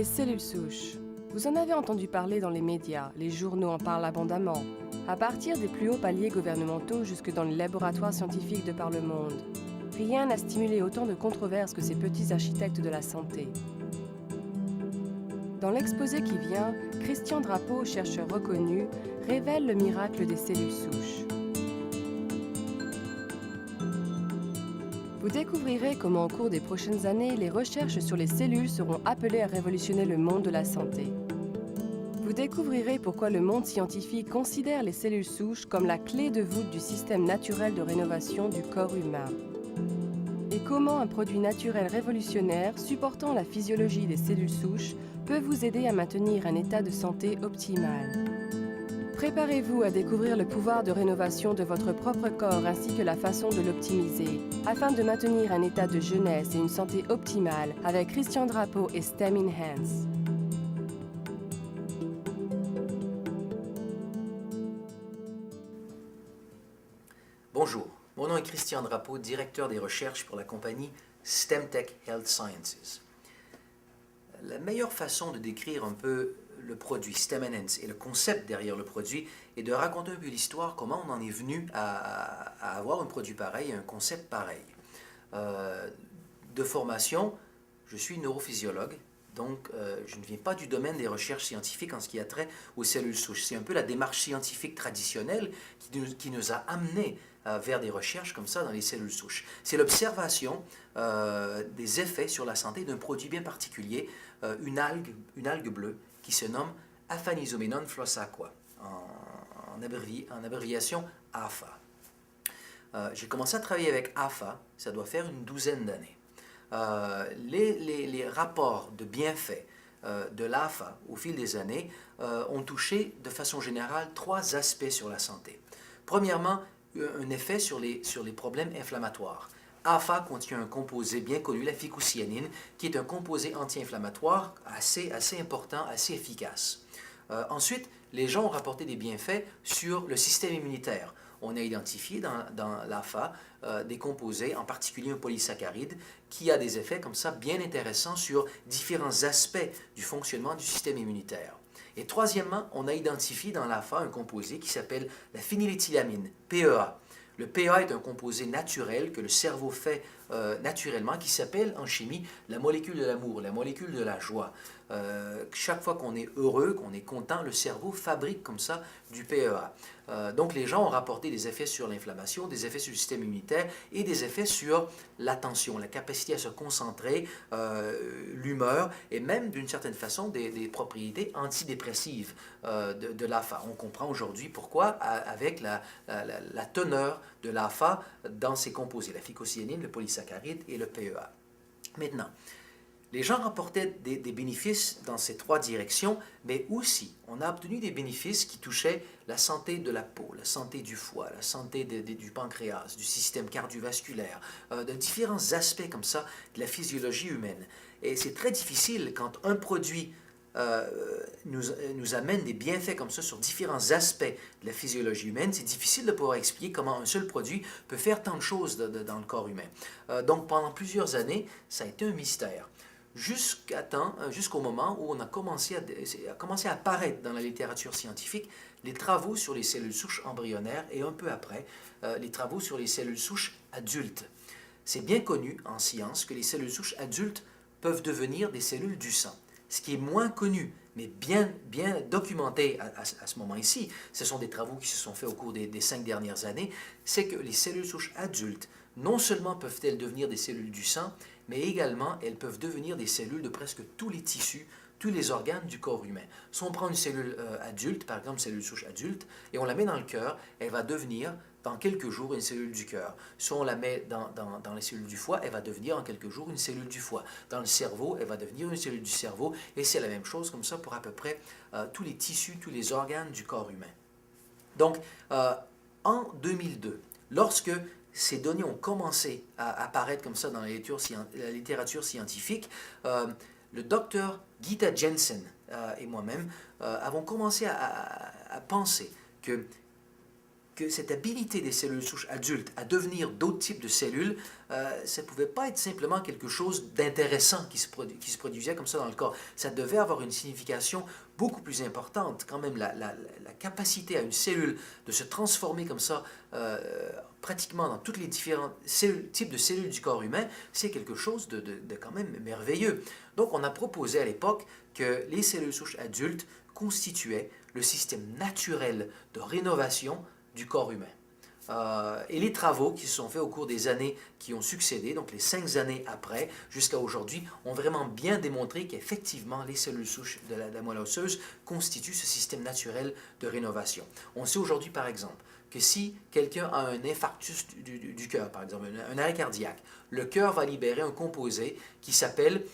cellules souches. Vous en avez entendu parler dans les médias, les journaux en parlent abondamment, à partir des plus hauts paliers gouvernementaux jusque dans les laboratoires scientifiques de par le monde. Rien n'a stimulé autant de controverses que ces petits architectes de la santé. Dans l'exposé qui vient, Christian Drapeau, chercheur reconnu, révèle le miracle des cellules souches. Vous découvrirez comment au cours des prochaines années, les recherches sur les cellules seront appelées à révolutionner le monde de la santé. Vous découvrirez pourquoi le monde scientifique considère les cellules souches comme la clé de voûte du système naturel de rénovation du corps humain. Et comment un produit naturel révolutionnaire supportant la physiologie des cellules souches peut vous aider à maintenir un état de santé optimal. Préparez-vous à découvrir le pouvoir de rénovation de votre propre corps ainsi que la façon de l'optimiser, afin de maintenir un état de jeunesse et une santé optimale avec Christian Drapeau et STEM Enhance. Bonjour, mon nom est Christian Drapeau, directeur des recherches pour la compagnie STEMtech Health Sciences. La meilleure façon de décrire un peu le produit STEM Enhance et le concept derrière le produit est de raconter un peu l'histoire, comment on en est venu à avoir un produit pareil, un concept pareil. De formation, je suis neurophysiologue, donc je ne viens pas du domaine des recherches scientifiques en ce qui a trait aux cellules souches. C'est un peu la démarche scientifique traditionnelle qui nous a amenés vers des recherches comme ça dans les cellules souches. C'est l'observation des effets sur la santé d'un produit bien particulier, une algue bleue qui se nomme Aphanizomenon flossaqua, en abréviation APHA. J'ai commencé à travailler avec APHA, ça doit faire une douzaine d'années. Les rapports de bienfaits de l'APHA au fil des années ont touché de façon générale trois aspects sur la santé. Premièrement, un effet sur les problèmes inflammatoires. APHA contient un composé bien connu, la ficousianine, qui est un composé anti-inflammatoire assez important, assez efficace. Ensuite, les gens ont rapporté des bienfaits sur le système immunitaire. On a identifié dans l'APHA des composés, en particulier un polysaccharide, qui a des effets comme ça bien intéressants sur différents aspects du fonctionnement du système immunitaire. Et troisièmement, on a identifié dans l'APHA un composé qui s'appelle la phényléthylamine, PEA. Le PEA est un composé naturel que le cerveau fait naturellement, qui s'appelle en chimie la molécule de l'amour, la molécule de la joie. Chaque fois qu'on est heureux, qu'on est content, le cerveau fabrique comme ça du PEA. Donc les gens ont rapporté des effets sur l'inflammation, des effets sur le système immunitaire et des effets sur l'attention, la capacité à se concentrer, l'humeur et même d'une certaine façon des propriétés antidépressives de l'APHA. On comprend aujourd'hui pourquoi avec la teneur de l'APHA dans ces composés, la ficosyanine, le polysaccharide et le PEA. Maintenant, les gens rapportaient des bénéfices dans ces trois directions, mais aussi on a obtenu des bénéfices qui touchaient la santé de la peau, la santé du foie, la santé du pancréas, du système cardiovasculaire, de différents aspects comme ça de la physiologie humaine. Et c'est très difficile quand un produit nous amène des bienfaits comme ça sur différents aspects de la physiologie humaine, c'est difficile de pouvoir expliquer comment un seul produit peut faire tant de choses dans le corps humain. Donc pendant plusieurs années, ça a été un mystère. Jusqu'au moment où on a commencé à apparaître dans la littérature scientifique les travaux sur les cellules souches embryonnaires et un peu après, les travaux sur les cellules souches adultes. C'est bien connu en science que les cellules souches adultes peuvent devenir des cellules du sang. Ce qui est moins connu, mais bien documenté à ce moment ici, ce sont des travaux qui se sont faits au cours des 5 dernières années, c'est que les cellules souches adultes, non seulement peuvent-elles devenir des cellules du sang, mais également elles peuvent devenir des cellules de presque tous les tissus, tous les organes du corps humain. Si on prend une cellule adulte, par exemple une cellule souche adulte, et on la met dans le cœur, elle va devenir dans quelques jours une cellule du cœur. Si on la met dans les cellules du foie, elle va devenir en quelques jours une cellule du foie. Dans le cerveau, elle va devenir une cellule du cerveau, et c'est la même chose comme ça pour à peu près tous les tissus, tous les organes du corps humain. Donc, en 2002, lorsque ces données ont commencé à apparaître comme ça dans la littérature scientifique, le docteur Gita Jensen et moi-même avons commencé à penser que que cette habilité des cellules souches adultes à devenir d'autres types de cellules, ça ne pouvait pas être simplement quelque chose d'intéressant qui se produisait comme ça dans le corps. Ça devait avoir une signification beaucoup plus importante. Quand même, la capacité à une cellule de se transformer comme ça, pratiquement dans tous les différents types de cellules du corps humain, c'est quelque chose de quand même merveilleux. Donc, on a proposé à l'époque que les cellules souches adultes constituaient le système naturel de rénovation du corps humain. Et les travaux qui se sont faits au cours des années qui ont succédé, donc les 5 années après, jusqu'à aujourd'hui, ont vraiment bien démontré qu'effectivement, les cellules souches de la moelle osseuse constituent ce système naturel de rénovation. On sait aujourd'hui, par exemple, que si quelqu'un a un infarctus du cœur, par exemple, un arrêt cardiaque, le cœur va libérer un composé qui s'appelle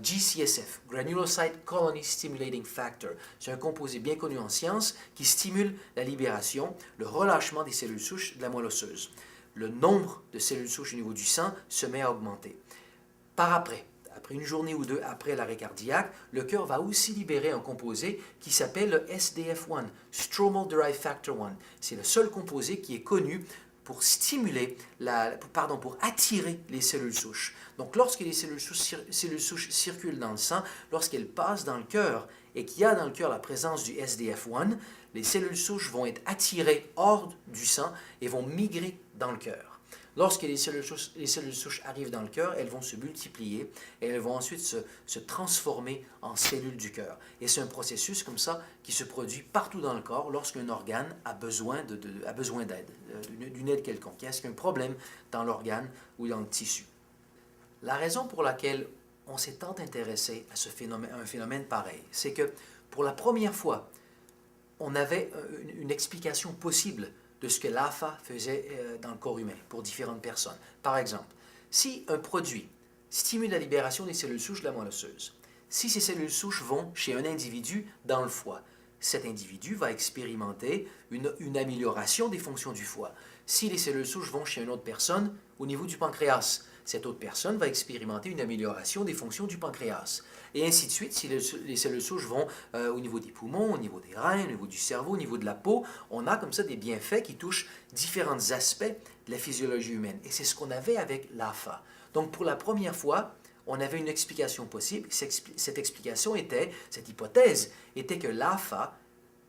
GCSF, Granulocyte Colony Stimulating Factor. C'est un composé bien connu en science qui stimule la libération, le relâchement des cellules souches de la moelle osseuse. Le nombre de cellules souches au niveau du sang se met à augmenter. Après une journée ou deux après l'arrêt cardiaque, le cœur va aussi libérer un composé qui s'appelle le SDF1, Stromal Derived Factor 1. C'est le seul composé qui est connu pour stimuler, pour attirer les cellules souches. Donc, lorsque les cellules souches circulent dans le sang, lorsqu'elles passent dans le cœur et qu'il y a dans le cœur la présence du SDF1, les cellules souches vont être attirées hors du sang et vont migrer dans le cœur. Lorsque les cellules souches arrivent dans le cœur, elles vont se multiplier et elles vont ensuite se transformer en cellules du cœur. Et c'est un processus comme ça qui se produit partout dans le corps lorsqu'un organe a besoin d'aide, d'une aide quelconque. Il y a un problème dans l'organe ou dans le tissu. La raison pour laquelle on s'est tant intéressé à un phénomène pareil, c'est que pour la première fois, on avait une explication possible de ce que l'AFA faisait dans le corps humain pour différentes personnes. Par exemple, si un produit stimule la libération des cellules souches de la moelle osseuse, si ces cellules souches vont chez un individu dans le foie, cet individu va expérimenter une amélioration des fonctions du foie. Si les cellules souches vont chez une autre personne au niveau du pancréas, cette autre personne va expérimenter une amélioration des fonctions du pancréas. Et ainsi de suite, si les cellules souches vont au niveau des poumons, au niveau des reins, au niveau du cerveau, au niveau de la peau, on a comme ça des bienfaits qui touchent différents aspects de la physiologie humaine. Et c'est ce qu'on avait avec l'AFA. Donc pour la première fois, on avait une explication possible. Cette hypothèse était que l'AFA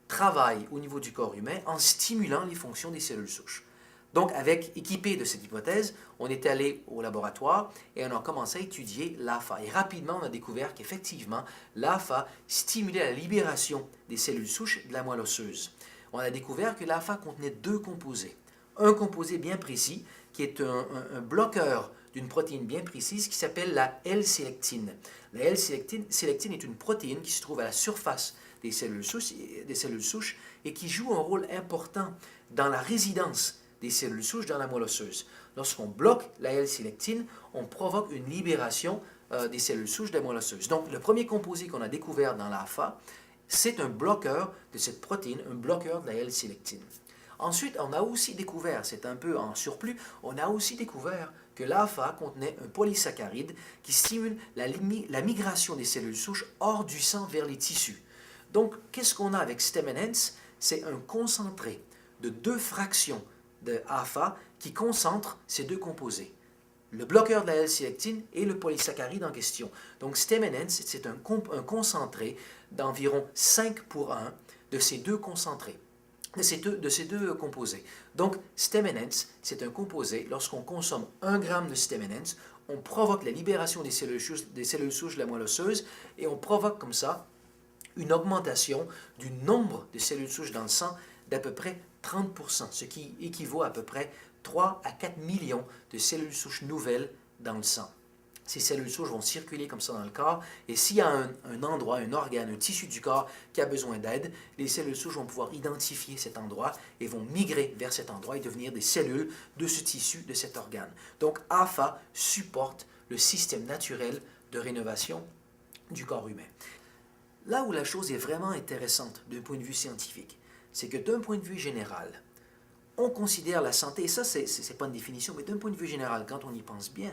travaille au niveau du corps humain en stimulant les fonctions des cellules souches. Donc, équipé de cette hypothèse, on est allé au laboratoire et on a commencé à étudier l'AFA. Et rapidement, on a découvert qu'effectivement, l'AFA stimulait la libération des cellules souches de la moelle osseuse. On a découvert que l'AFA contenait 2 composés. Un composé bien précis, qui est un bloqueur d'une protéine bien précise qui s'appelle la L-sélectine. La L-sélectine est une protéine qui se trouve à la surface des cellules souches et qui joue un rôle important dans la résidence des cellules souches dans la moelle osseuse. Lorsqu'on bloque la L-sélectine, on provoque une libération des cellules souches de la moelle osseuse. Donc, le premier composé qu'on a découvert dans l'AFA, c'est un bloqueur de cette protéine, un bloqueur de la L-sélectine. Ensuite, on a aussi découvert, c'est un peu en surplus, on a aussi découvert que l'AFA contenait un polysaccharide qui stimule la migration des cellules souches hors du sang vers les tissus. Donc, qu'est-ce qu'on a avec Stem Enhance? C'est un concentré de 2 fractions de AFA qui concentre ces 2 composés, le bloqueur de la L-sélectine et le polysaccharide en question. Donc Stem Enhance, c'est un concentré d'environ 5 pour 1 de ces 2 concentrés, de ces deux composés. Donc Stem Enhance, c'est un composé, lorsqu'on consomme 1 g de Stem Enhance, on provoque la libération des cellules souches de la moelle osseuse et on provoque comme ça une augmentation du nombre de cellules souches dans le sang d'à peu près 30%, ce qui équivaut à peu près 3 à 4 millions de cellules souches nouvelles dans le sang. Ces cellules souches vont circuler comme ça dans le corps et s'il y a un endroit, un organe, un tissu du corps qui a besoin d'aide, les cellules souches vont pouvoir identifier cet endroit et vont migrer vers cet endroit et devenir des cellules de ce tissu, de cet organe. Donc AFA supporte le système naturel de rénovation du corps humain. Là où la chose est vraiment intéressante d'un point de vue scientifique, c'est que d'un point de vue général, on considère la santé, et ça c'est pas une définition, mais d'un point de vue général, quand on y pense bien,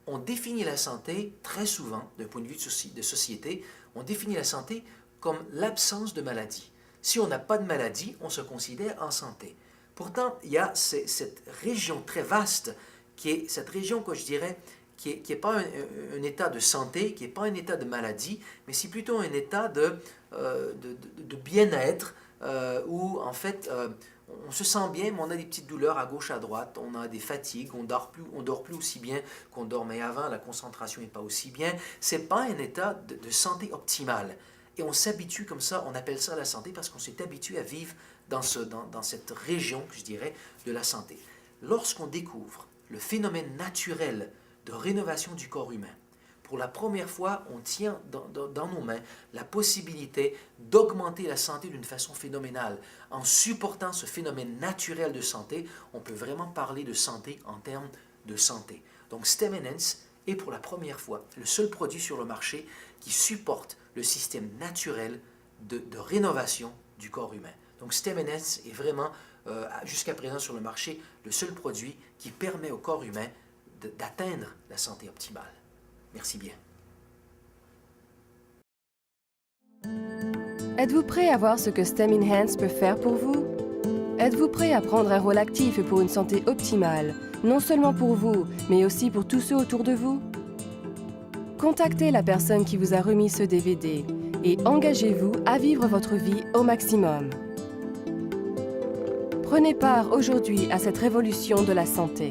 on définit la santé très souvent, d'un point de vue de société, on définit la santé comme l'absence de maladie. Si on n'a pas de maladie, on se considère en santé. Pourtant, il y a cette région très vaste, qui est cette région que je dirais, qui n'est pas un état de santé, qui n'est pas un état de maladie, mais c'est plutôt un état de bien-être, où en fait on se sent bien, mais on a des petites douleurs à gauche, à droite, on a des fatigues, on dort plus aussi bien qu'on dormait avant, la concentration n'est pas aussi bien. Ce n'est pas un état de santé optimale. Et on s'habitue comme ça, on appelle ça la santé parce qu'on s'est habitué à vivre dans cette région, je dirais, de la santé. Lorsqu'on découvre le phénomène naturel de rénovation du corps humain, pour la première fois, on tient dans nos mains la possibilité d'augmenter la santé d'une façon phénoménale. En supportant ce phénomène naturel de santé, on peut vraiment parler de santé en termes de santé. Donc Stem Enhance est pour la première fois le seul produit sur le marché qui supporte le système naturel de rénovation du corps humain. Donc Stem Enhance est vraiment, jusqu'à présent sur le marché, le seul produit qui permet au corps humain d'atteindre la santé optimale. Merci bien. Êtes-vous prêt à voir ce que Stem Enhance peut faire pour vous? Êtes-vous prêt à prendre un rôle actif pour une santé optimale, non seulement pour vous, mais aussi pour tous ceux autour de vous? Contactez la personne qui vous a remis ce DVD et engagez-vous à vivre votre vie au maximum. Prenez part aujourd'hui à cette révolution de la santé.